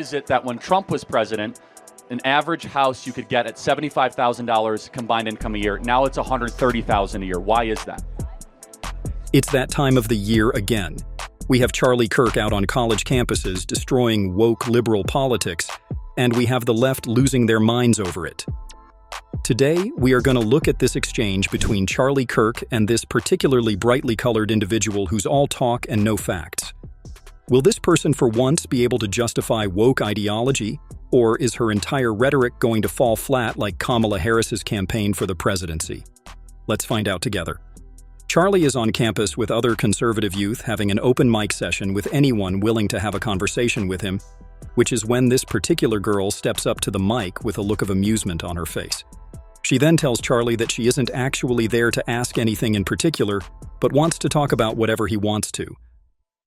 is it that when Trump was president, an average house you could get at $75,000 combined income a year, now it's $130,000 a year? Why is that? It's that time of the year again. We have Charlie Kirk out on college campuses destroying woke liberal politics, and we have the left losing their minds over it. Today, we are going to look at this exchange between Charlie Kirk and this particularly brightly colored individual who's all talk and no facts. Will this person for once be able to justify woke ideology, or is her entire rhetoric going to fall flat like Kamala Harris's campaign for the presidency? Let's find out together. Charlie is on campus with other conservative youth having an open mic session with anyone willing to have a conversation with him, which is when this particular girl steps up to the mic with a look of amusement on her face. She then tells Charlie that she isn't actually there to ask anything in particular, but wants to talk about whatever he wants to.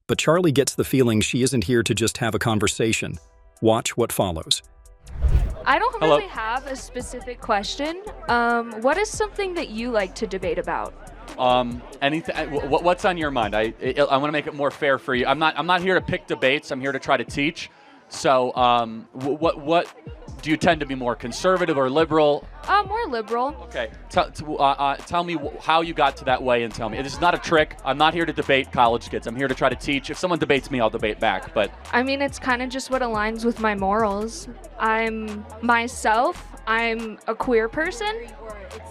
But Charlie gets the feeling she isn't here to just have a conversation. Watch what follows. I don't really have a specific question. What is something that you like to debate about? Anything? What's on your mind? I want to make it more fair for you. I'm not here to pick debates. I'm here to try to teach. So, what do you tend to be more conservative or liberal? More liberal. Okay. Tell me how you got to that way, and tell me. This is not a trick. I'm not here to debate college kids. I'm here to try to teach. If someone debates me, I'll debate back. But I mean, it's kind of just what aligns with my morals. I'm myself. I'm a queer person.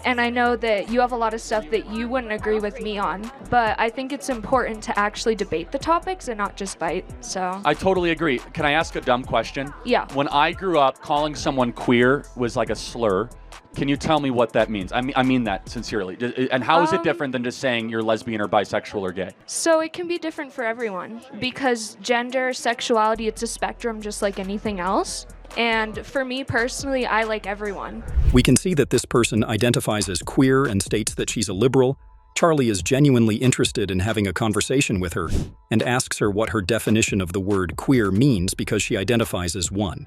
And I know that you have a lot of stuff that you wouldn't agree with me on, but I think it's important to actually debate the topics and not just fight, so. I totally agree. Can I ask a dumb question? Yeah. When I grew up, calling someone queer was like a slur. Can you tell me what that means? I mean that sincerely. And how is it different than just saying you're lesbian or bisexual or gay? So it can be different for everyone because gender, sexuality, it's a spectrum just like anything else. And for me personally, I like everyone. We can see that this person identifies as queer and states that she's a liberal. Charlie is genuinely interested in having a conversation with her and asks her what her definition of the word queer means because she identifies as one.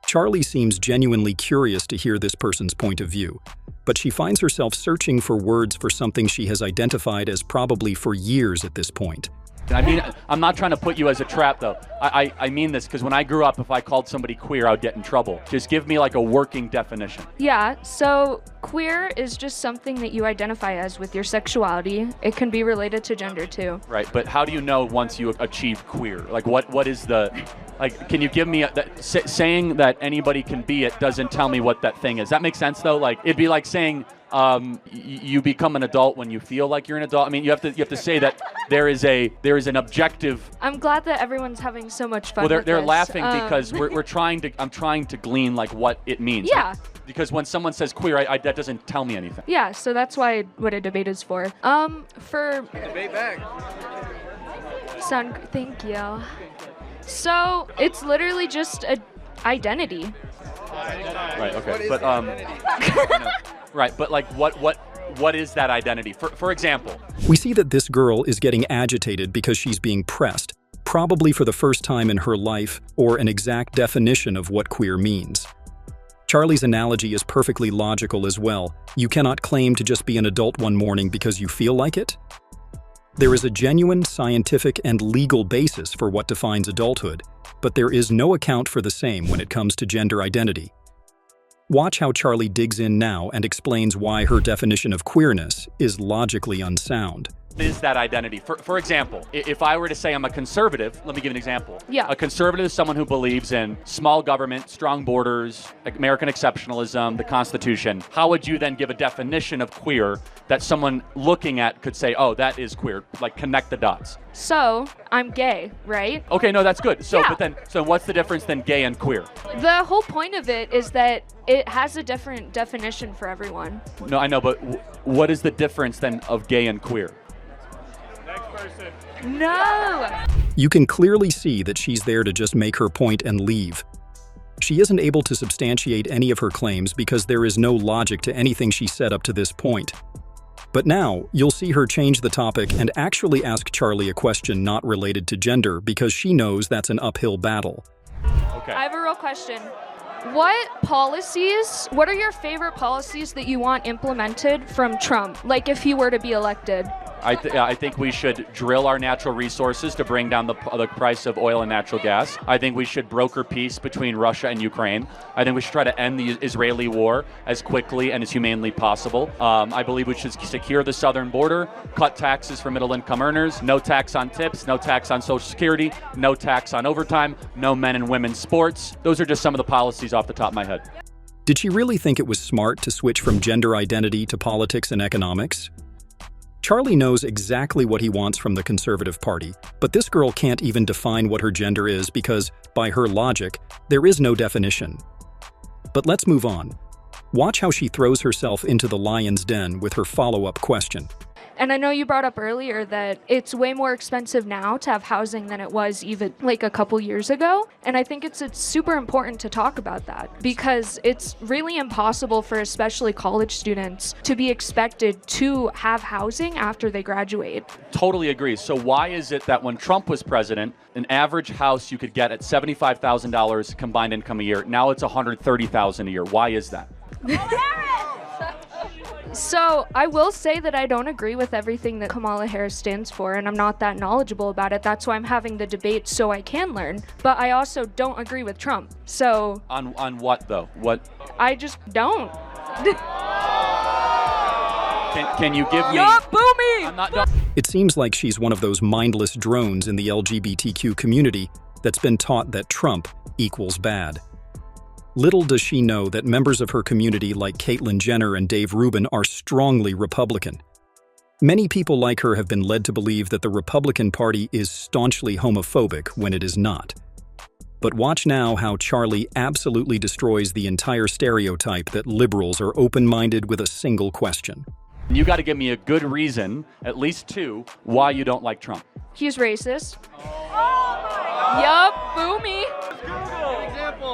Charlie seems genuinely curious to hear this person's point of view, but she finds herself searching for words for something she has identified as probably for years at this point. I mean, I'm not trying to put you as a trap, though. I mean this because when I grew up, if I called somebody queer, I would get in trouble. Just give me like a working definition. Yeah, so queer is just something that you identify as with your sexuality. It can be related to gender, too. Right, but how do you know once you achieve queer? Like, what is the... Like, can you give me saying that anybody can be it doesn't tell me what that thing is. That makes sense, though? Like, it'd be like saying you become an adult when you feel like you're an adult. I mean, you have to say that there is an objective. I'm glad that everyone's having so much fun. Well, they're with laughing this. because I'm trying to glean like what it means. Yeah. Because when someone says queer, that doesn't tell me anything. Yeah, so that's what a debate is for. Debate back. Thank you. So it's literally just an identity. Right. Okay. But right. But like, what is that identity? For example, we see that this girl is getting agitated because she's being pressed, probably for the first time in her life, or an exact definition of what queer means. Charlie's analogy is perfectly logical as well. You cannot claim to just be an adult one morning because you feel like it. There is a genuine scientific and legal basis for what defines adulthood, but there is no account for the same when it comes to gender identity. Watch how Charlie digs in now and explains why her definition of queerness is logically unsound. Is that identity? For example, if I were to say I'm a conservative, let me give an example. Yeah. A conservative is someone who believes in small government, strong borders, American exceptionalism, the Constitution. How would you then give a definition of queer that someone looking at could say, oh, that is queer, like connect the dots? So I'm gay, right? Okay, no, that's good. So, Yeah. so what's the difference then gay and queer? The whole point of it is that it has a different definition for everyone. No, I know, but what is the difference then of gay and queer? No! You can clearly see that she's there to just make her point and leave. She isn't able to substantiate any of her claims because there is no logic to anything she said up to this point. But now, you'll see her change the topic and actually ask Charlie a question not related to gender because she knows that's an uphill battle. Okay. I have a real question. What are your favorite policies that you want implemented from Trump? Like if he were to be elected? I think we should drill our natural resources to bring down the price of oil and natural gas. I think we should broker peace between Russia and Ukraine. I think we should try to end the Israeli war as quickly and as humanely possible. I believe we should secure the southern border, cut taxes for middle-income earners, no tax on tips, no tax on Social Security, no tax on overtime, no men and women's sports. Those are just some of the policies off the top of my head. Did she really think it was smart to switch from gender identity to politics and economics? Charlie knows exactly what he wants from the Conservative Party, but this girl can't even define what her gender is because, by her logic, there is no definition. But let's move on. Watch how she throws herself into the lion's den with her follow-up question. And I know you brought up earlier that it's way more expensive now to have housing than it was even like a couple years ago. And I think it's super important to talk about that because it's really impossible for especially college students to be expected to have housing after they graduate. Totally agree. So why is it that when Trump was president, an average house you could get at $75,000 combined income a year, now it's $130,000 a year? Why is that? So I will say that I don't agree with everything that Kamala Harris stands for, and I'm not that knowledgeable about it. That's why I'm having the debate so I can learn. But I also don't agree with Trump. So on what though? What? I just don't. Can you give me? Yup, boo me! I'm not done. It seems like she's one of those mindless drones in the LGBTQ community that's been taught that Trump equals bad. Little does she know that members of her community like Caitlyn Jenner and Dave Rubin are strongly Republican. Many people like her have been led to believe that the Republican Party is staunchly homophobic when it is not. But watch now how Charlie absolutely destroys the entire stereotype that liberals are open-minded with a single question. You got to give me a good reason, at least two, why you don't like Trump. He's racist. Yup, boo me.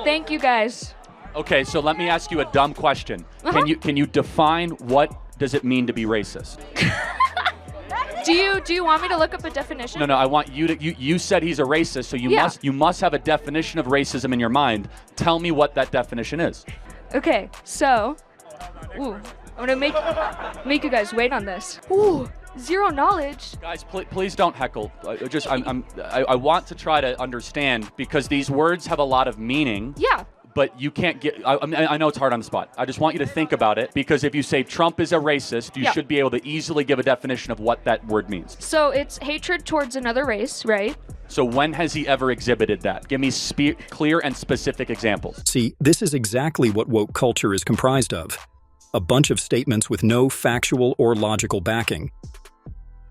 Thank you guys. Okay, so let me ask you a dumb question. Can you define what does it mean to be racist? Do you want me to look up a definition? No, I want you to. You said he's a racist, so you must have a definition of racism in your mind. Tell me what that definition is. Okay, so, I'm gonna make you guys wait on this. Ooh, zero knowledge. Guys, please don't heckle. I want to try to understand because these words have a lot of meaning. Yeah. But you can't get. I know it's hard on the spot. I just want you to think about it because if you say Trump is a racist, you should be able to easily give a definition of what that word means. So it's hatred towards another race, right? So when has he ever exhibited that? Give me clear and specific examples. See, this is exactly what woke culture is comprised of. A bunch of statements with no factual or logical backing.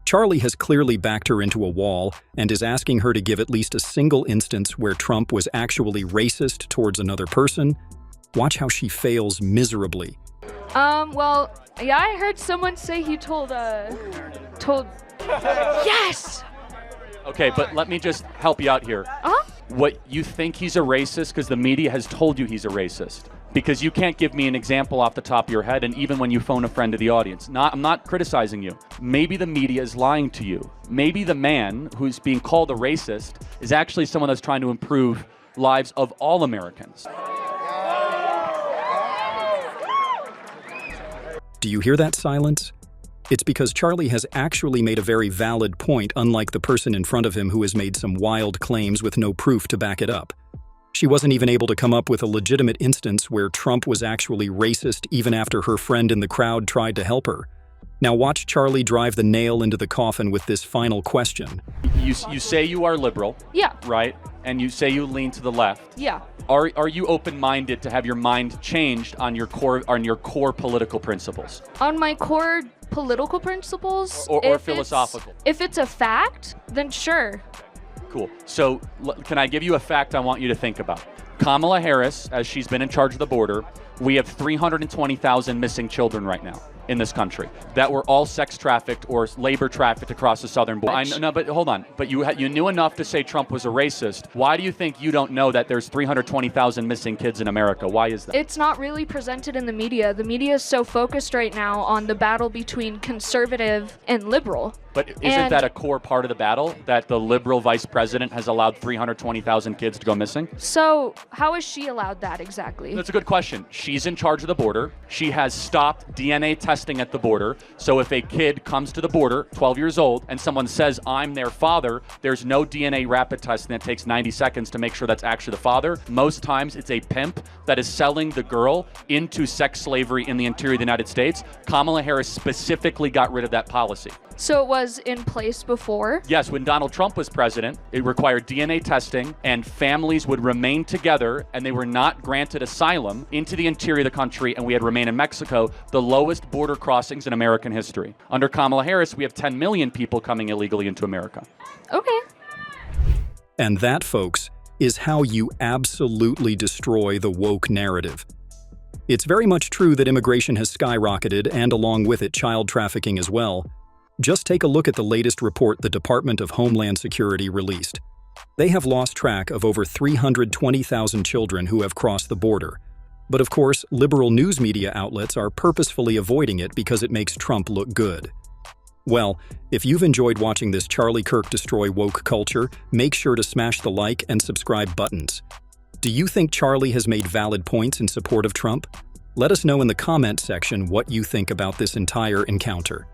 Charlie has clearly backed her into a wall and is asking her to give at least a single instance where Trump was actually racist towards another person. Watch how she fails miserably. Well, yeah, I heard someone say he told Yes! Okay, but let me just help you out here. What, you think he's a racist because the media has told you he's a racist? Because you can't give me an example off the top of your head, and even when you phone a friend to the audience. I'm not criticizing you. Maybe the media is lying to you. Maybe the man who's being called a racist is actually someone that's trying to improve lives of all Americans. Do you hear that silence? It's because Charlie has actually made a very valid point, unlike the person in front of him who has made some wild claims with no proof to back it up. She wasn't even able to come up with a legitimate instance where Trump was actually racist even after her friend in the crowd tried to help her. Now watch Charlie drive the nail into the coffin with this final question. You say you are liberal. Yeah. Right? And you say you lean to the left. Yeah. Are you open-minded to have your mind changed on your core political principles? On my core political principles? Or philosophical? If it's a fact, then sure. Cool. So can I give you a fact I want you to think about? Kamala Harris, as she's been in charge of the border, we have 320,000 missing children right now in this country that were all sex trafficked or labor trafficked across the southern border. No, but hold on. But you knew enough to say Trump was a racist. Why do you think you don't know that there's 320,000 missing kids in America? Why is that? It's not really presented in the media. The media is so focused right now on the battle between conservative and liberal. But isn't that a core part of the battle, that the liberal vice president has allowed 320,000 kids to go missing? So how has she allowed that exactly? That's a good question. She's in charge of the border. She has stopped DNA testing testing at the border. So if a kid comes to the border, 12 years old, and someone says, I'm their father, there's no DNA rapid testing that takes 90 seconds to make sure that's actually the father. Most times it's a pimp that is selling the girl into sex slavery in the interior of the United States. Kamala Harris specifically got rid of that policy. So it was in place before? Yes, when Donald Trump was president, it required DNA testing, and families would remain together, and they were not granted asylum into the interior of the country, and we had remain in Mexico, the lowest border crossings in American history. Under Kamala Harris, we have 10 million people coming illegally into America. Okay. And that, folks, is how you absolutely destroy the woke narrative. It's very much true that immigration has skyrocketed, and along with it, child trafficking as well. Just take a look at the latest report the Department of Homeland Security released. They have lost track of over 320,000 children who have crossed the border. But of course, liberal news media outlets are purposefully avoiding it because it makes Trump look good. Well, if you've enjoyed watching this Charlie Kirk destroy woke culture, make sure to smash the like and subscribe buttons. Do you think Charlie has made valid points in support of Trump? Let us know in the comment section what you think about this entire encounter.